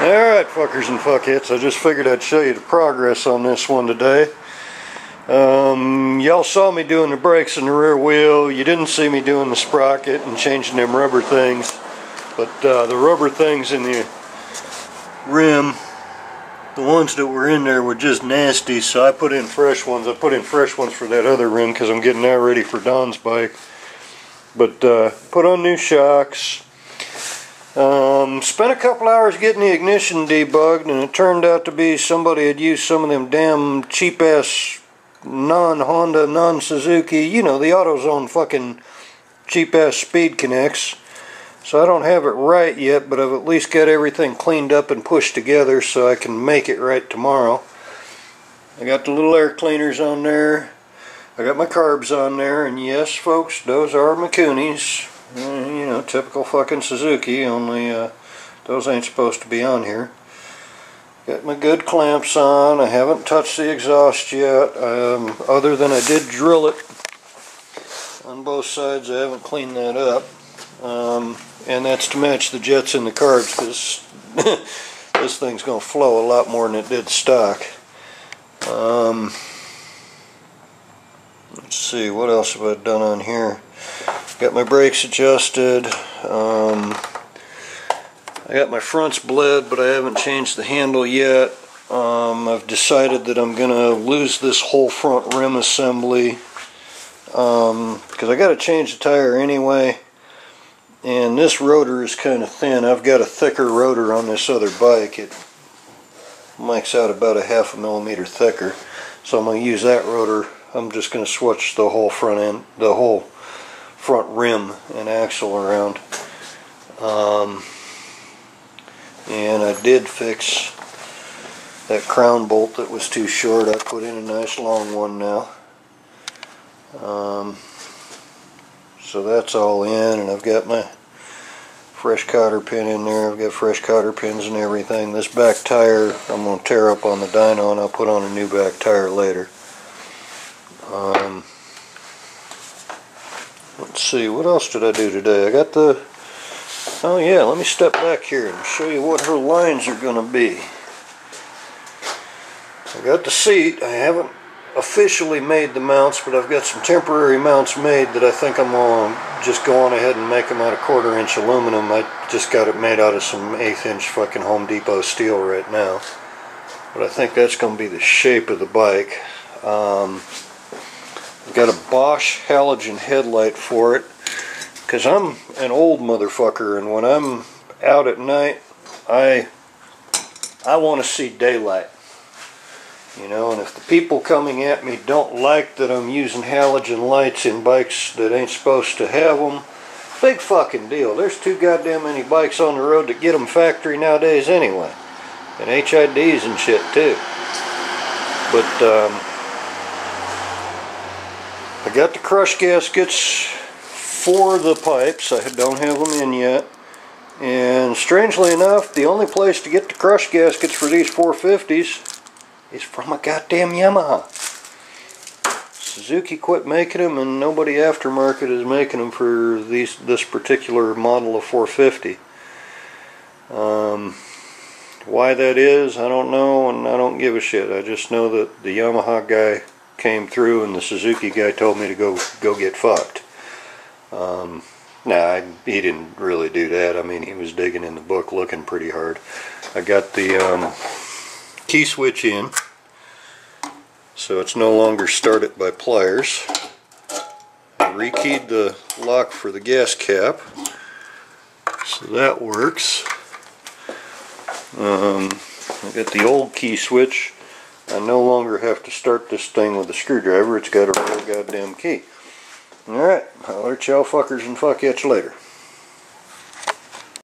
Alright, fuckers and fuckheads, I just figured I'd show you the progress on this one today. Y'all saw me doing the brakes in the rear wheel. You didn't see me doing the sprocket and changing them rubber things. But the rubber things in the rim, the ones that were in there were just nasty, so I put in fresh ones. I put in fresh ones for that other rim because I'm getting that ready for Don's bike. But put on new shocks. Spent a couple hours getting the ignition debugged, and it turned out to be somebody had used some of them damn cheap ass non-Honda, non-Suzuki, you know, the AutoZone fucking cheap ass speed connects. So I don't have it right yet, but I've at least got everything cleaned up and pushed together so I can make it right tomorrow. I got the little air cleaners on there. I got my carbs on there, and yes folks, those are Mikunis. You know, typical fucking Suzuki, only those ain't supposed to be on here. Got my good clamps on. I haven't touched the exhaust yet, other than I did drill it on both sides. I haven't cleaned that up, and that's to match the jets in the carbs, because this thing's going to flow a lot more than it did stock. Let's see, what else have I done on here? Got my brakes adjusted. I got my fronts bled, but I haven't changed the handle yet. I've decided that I'm gonna lose this whole front rim assembly because I got to change the tire anyway, and this rotor is kind of thin. I've got a thicker rotor on this other bike. It mics out about a ½ millimeter thicker, so I'm gonna use that rotor. I'm just gonna switch the whole front end, the whole front rim and axle around. And I did fix that crown bolt that was too short. I put in a nice long one now. So that's all in, and I've got my fresh cotter pin in there. I've got fresh cotter pins and everything. This back tire I'm going to tear up on the dyno, and I'll put on a new back tire later. Let's see, what else did I do today? I got the... Oh yeah, let me step back here and show you what her lines are going to be. I got the seat. I haven't officially made the mounts, but I've got some temporary mounts made that I think I'm going to just go on ahead and make them out of 1/4 inch aluminum. I just got it made out of some 1/8 inch fucking Home Depot steel right now. But I think that's going to be the shape of the bike. I've got a Bosch halogen headlight for it, because I'm an old motherfucker, and when I'm out at night, I want to see daylight. You know, and if the people coming at me don't like that I'm using halogen lights in bikes that ain't supposed to have them, big fucking deal. There's too goddamn many bikes on the road that get them factory nowadays anyway. And HIDs and shit too. But, I got the crush gaskets for the pipes. I don't have them in yet. And strangely enough, the only place to get the crush gaskets for these 450s is from a goddamn Yamaha. Suzuki quit making them, and nobody aftermarket is making them for this particular model of 450. Why that is, I don't know, and I don't give a shit. I just know that the Yamaha guy came through, and the Suzuki guy told me to go get fucked. Nah, he didn't really do that. I mean, he was digging in the book looking pretty hard. I got the key switch in, so it's no longer started by pliers. I rekeyed the lock for the gas cap, so that works. I got the old key switch. I no longer have to start this thing with a screwdriver. It's got a real goddamn key. Alright, I'll let y'all fuckers and fuckets later.